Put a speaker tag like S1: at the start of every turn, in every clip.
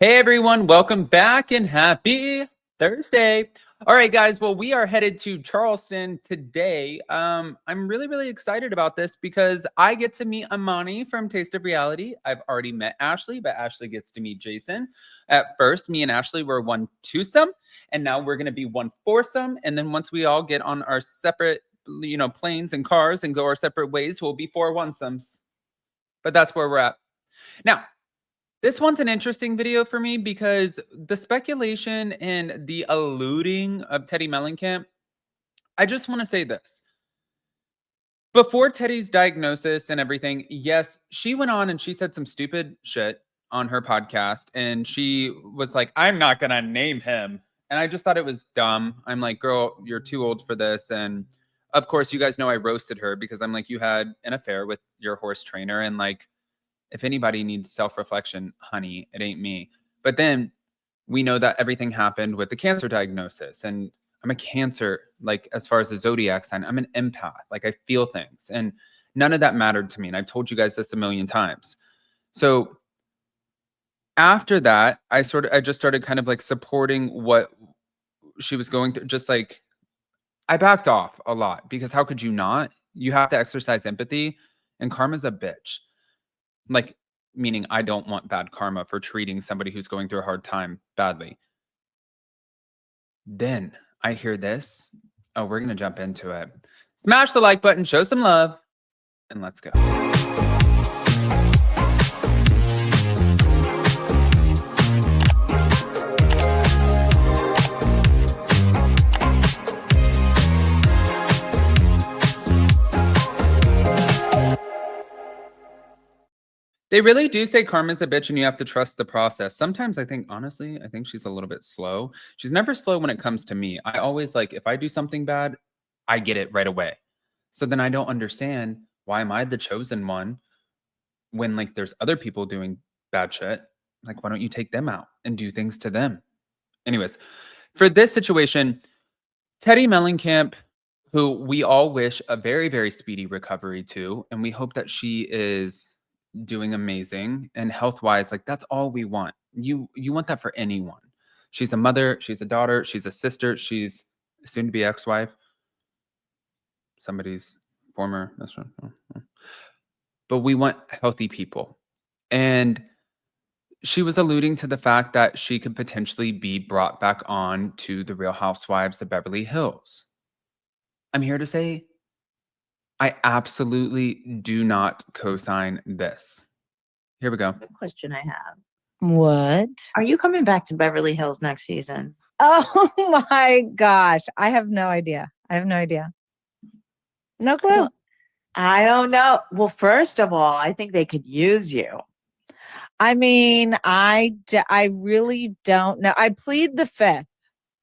S1: Hey everyone, welcome back and happy Thursday. All right, guys. Well, we are headed to Charleston today. I'm really excited about this because I get to meet Amani from Taste of Reality. I've already met Ashley, but Ashley gets to meet Jason. At first, me and Ashley were one twosome, and now we're gonna be one foursome. And then once we all get on our separate, planes and cars and go our separate ways, we'll be four onesomes. But that's where we're at. Now, this one's an interesting video for me because the speculation and the alluding of Teddi Mellencamp, I just want to say this. Before Teddy's diagnosis and everything, yes, she went on and she said some stupid shit on her podcast. And she was like, I'm not going to name him. And I just thought it was dumb. I'm like, girl, you're too old for this. And of course, you guys know I roasted her because I'm like, you had an affair with your horse trainer. And like, if anybody needs self-reflection, honey, it ain't me. But then we know that everything happened with the cancer diagnosis. And I'm a Cancer, like as far as the zodiac sign, I'm an empath. Like I feel things. And none of that mattered to me. And I've told you guys this a million times. So after that, I just started kind of like supporting what she was going through. Just like I backed off a lot because how could you not? You have to exercise empathy, and karma's a bitch. Like, meaning I don't want bad karma for treating somebody who's going through a hard time badly. Then I hear this. Oh, we're going to jump into it. Smash the like button, show some love, and let's go. They really do say karma's a bitch and you have to trust the process. Sometimes I think, honestly, I think she's a little bit slow. She's never slow when it comes to me. I always like, if I do something bad, I get it right away. So then I don't understand, why am I the chosen one when like there's other people doing bad shit? Like, why don't you take them out and do things to them? Anyways, for this situation, Teddi Mellencamp, who we all wish a very speedy recovery to, and we hope that she is doing amazing and health-wise, like that's all we want. You want that for anyone. She's a mother, she's a daughter, she's a sister, she's soon to be ex-wife, somebody's former. But we want healthy people. And she was alluding to the fact that she could potentially be brought back on to the Real Housewives of Beverly Hills. I'm here to say I absolutely do not co-sign this. Here we go.
S2: Good question I have.
S3: What?
S2: Are you coming back to Beverly Hills next season?
S3: Oh my gosh. I have no idea. No clue.
S2: I don't know. Well, first of all, I think they could use you.
S3: I mean, I really don't know. I plead the fifth.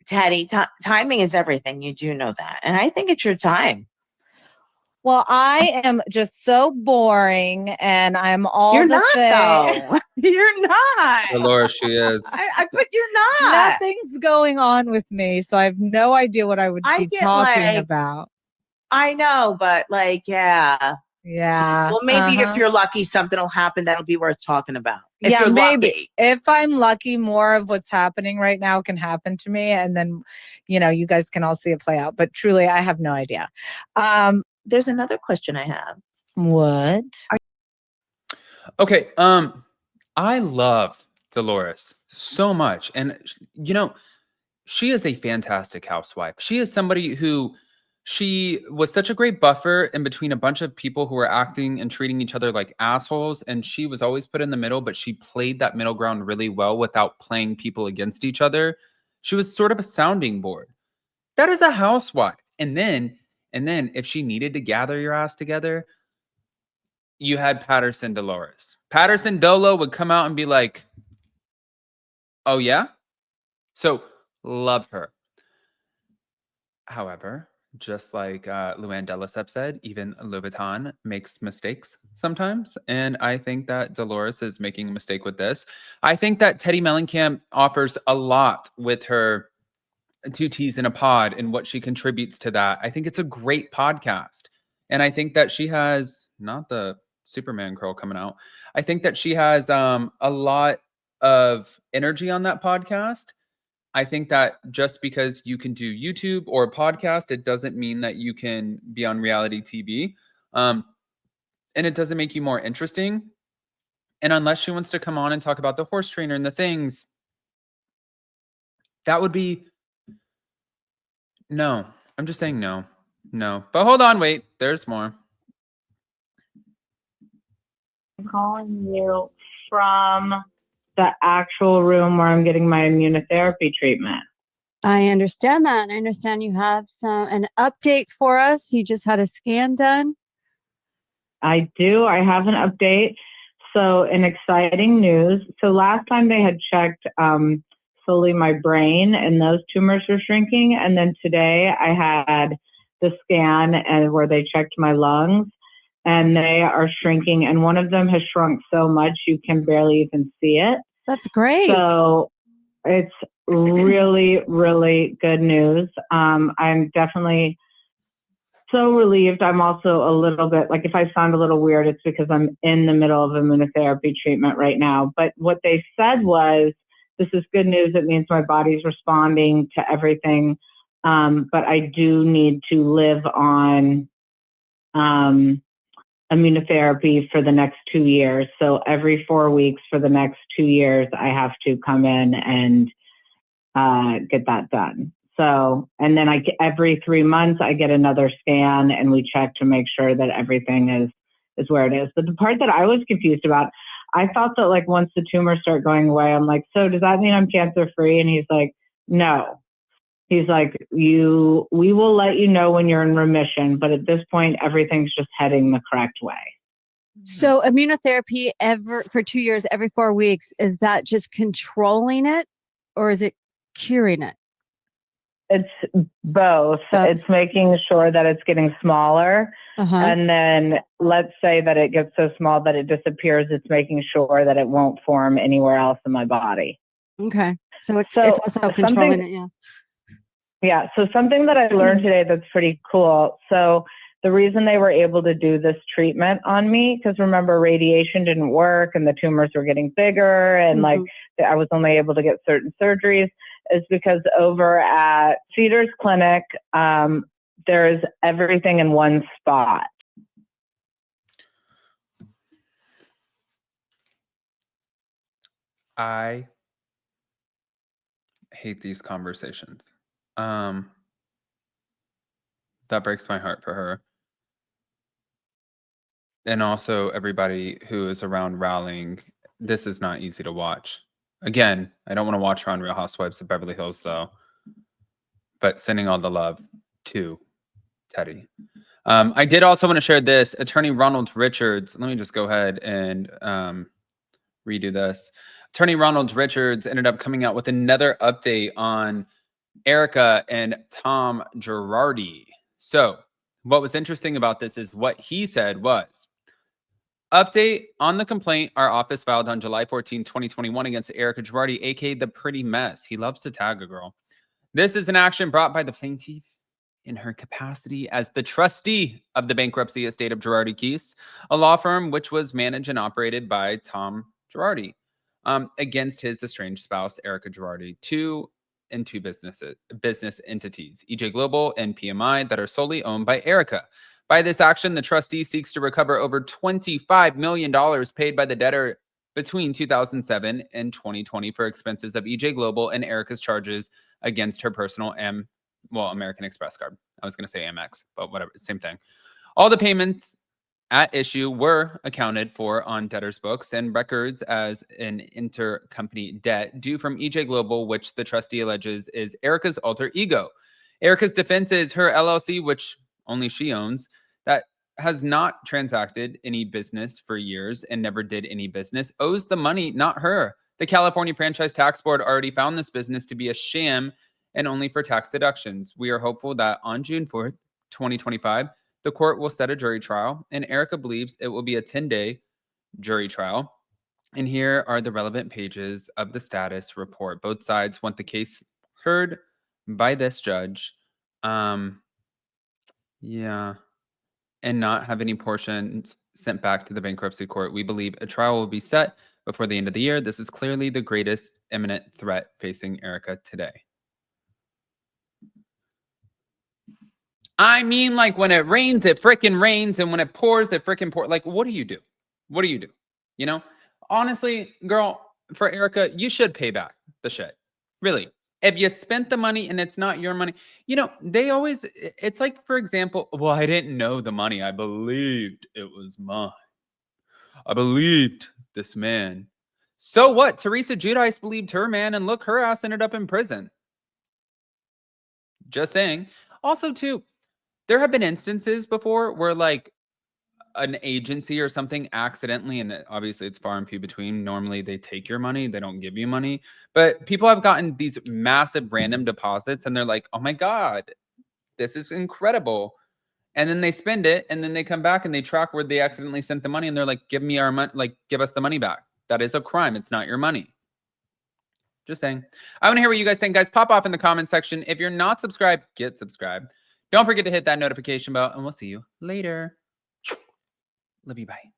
S2: Teddi, timing is everything. You do know that. And I think it's your time.
S3: Well, I am just so boring and I'm all
S2: You're
S3: the
S2: not,
S3: thing.
S2: though. You're not.
S1: Dolores, she is.
S2: But you're not.
S3: Nothing's going on with me, so I have no idea what I would be talking about.
S2: I know, but like, yeah.
S3: Yeah.
S2: Well, maybe if you're lucky, something will happen that'll be worth talking about.
S3: If you're maybe lucky. If I'm lucky, more of what's happening right now can happen to me, and then, you guys can all see it play out. But truly, I have no idea.
S2: There's another question I have.
S3: What?
S1: Okay. I love Dolores so much. And, she is a fantastic housewife. She is somebody who she was such a great buffer in between a bunch of people who were acting and treating each other like assholes. And she was always put in the middle, but she played that middle ground really well without playing people against each other. She was sort of a sounding board. That is a housewife. And then if she needed to gather your ass together, you had Patterson Dolores. Patterson Dolo would come out and be like, oh yeah? So love her. However, just like Luann de Lesseps said, even Louis Vuitton makes mistakes sometimes. And I think that Dolores is making a mistake with this. I think that Teddi Mellencamp offers a lot with her Two Teas in a Pod and what she contributes to that. I think it's a great podcast. And I think that she has, not the Superman curl coming out, I think that she has a lot of energy on that podcast. I think that just because you can do YouTube or a podcast, it doesn't mean that you can be on reality TV. And it doesn't make you more interesting. And unless she wants to come on and talk about the horse trainer and the things, that would be no. I'm just saying no. No. But hold on, wait. There's more.
S4: I'm calling you from the actual room where I'm getting my immunotherapy treatment.
S5: I understand that. I understand you have an update for us. You just had a scan done.
S4: I do. I have an update. So, an exciting news. So, last time they had checked solely my brain, and those tumors were shrinking. And then today I had the scan and where they checked my lungs, and they are shrinking. And one of them has shrunk so much you can barely even see it.
S5: That's great.
S4: So, it's really, really good news. I'm definitely so relieved. I'm also a little bit, like, if I sound a little weird, it's because I'm in the middle of immunotherapy treatment right now. But what they said was, this is good news. It means my body's responding to everything. But I do need to live on immunotherapy for the next 2 years. So every 4 weeks for the next 2 years, I have to come in and get that done. So, and then every 3 months I get another scan and we check to make sure that everything is where it is. But the part that I was confused about, I thought that, like, once the tumors start going away, I'm like, so does that mean I'm cancer free? And he's like, no. He's like, we will let you know when you're in remission, but at this point, everything's just heading the correct way.
S5: So immunotherapy for 2 years, every 4 weeks, is that just controlling it or is it curing it?
S4: It's both. It's making sure that it's getting smaller. And then let's say that it gets so small that it disappears. It's making sure that it won't form anywhere else in my body.
S5: Okay. So it's also controlling it. Yeah.
S4: Yeah. So something that I learned today that's pretty cool. So the reason they were able to do this treatment on me, because remember, radiation didn't work and the tumors were getting bigger and like I was only able to get certain surgeries, is because over at Cedars Clinic, there's everything in one spot.
S1: I hate these conversations. That breaks my heart for her. And also everybody who is around rallying. This is not easy to watch. Again, I don't want to watch her on Real Housewives of Beverly Hills, though. But sending all the love to Teddi. I did also want to share this. Attorney Ronald Richards. Let me just go ahead and redo this. Attorney Ronald Richards ended up coming out with another update on Erika and Tom Gerardi. So what was interesting about this is what he said was, update on the complaint our office filed on July 14, 2021 against Erika Girardi, aka the Pretty Mess. He loves to tag a girl. This is an action brought by the plaintiff in her capacity as the trustee of the bankruptcy estate of Gerardi Keese, a law firm which was managed and operated by Tom Gerardi, against his estranged spouse, Erika Girardi, two business entities, EJ Global and PMI, that are solely owned by Erika. By this action, the trustee seeks to recover over $25 million paid by the debtor between 2007 and 2020 for expenses of EJ Global and Erika's charges against her personal American Express card. I was going to say Amex, but whatever, same thing. All the payments at issue were accounted for on debtors' books and records as an intercompany debt due from EJ Global, which the trustee alleges is Erika's alter ego. Erika's defense is her LLC, which only she owns, that has not transacted any business for years and never did any business, owes the money, not her. The California Franchise Tax Board already found this business to be a sham and only for tax deductions. We are hopeful that on June 4th, 2025, the court will set a jury trial, and Erika believes it will be a 10-day jury trial. And here are the relevant pages of the status report. Both sides want the case heard by this judge. And not have any portions sent back to the bankruptcy court. We believe a trial will be set before the end of the year. This is clearly the greatest imminent threat facing Erika today. I mean, like, when it rains, it frickin' rains, and when it pours, it frickin' pours. Like, what do you do? What do you do? You know? Honestly, girl, for Erika, you should pay back the shit. Really. If you spent the money and it's not your money, you know, they always, it's like, for example, well, I didn't know the money. I believed it was mine. I believed this man. So what? Teresa Giudice believed her man, and look, her ass ended up in prison. Just saying. Also, too, there have been instances before where, like, an agency or something accidentally, and obviously it's far and few between. Normally they take your money, they don't give you money. But people have gotten these massive random deposits and they're like, oh my God, this is incredible. And then they spend it and then they come back and they track where they accidentally sent the money and they're like, give me our money, like, give us the money back. That is a crime. It's not your money. Just saying. I want to hear what you guys think, guys. Pop off in the comment section. If you're not subscribed, get subscribed. Don't forget to hit that notification bell and we'll see you later. Love you. Bye.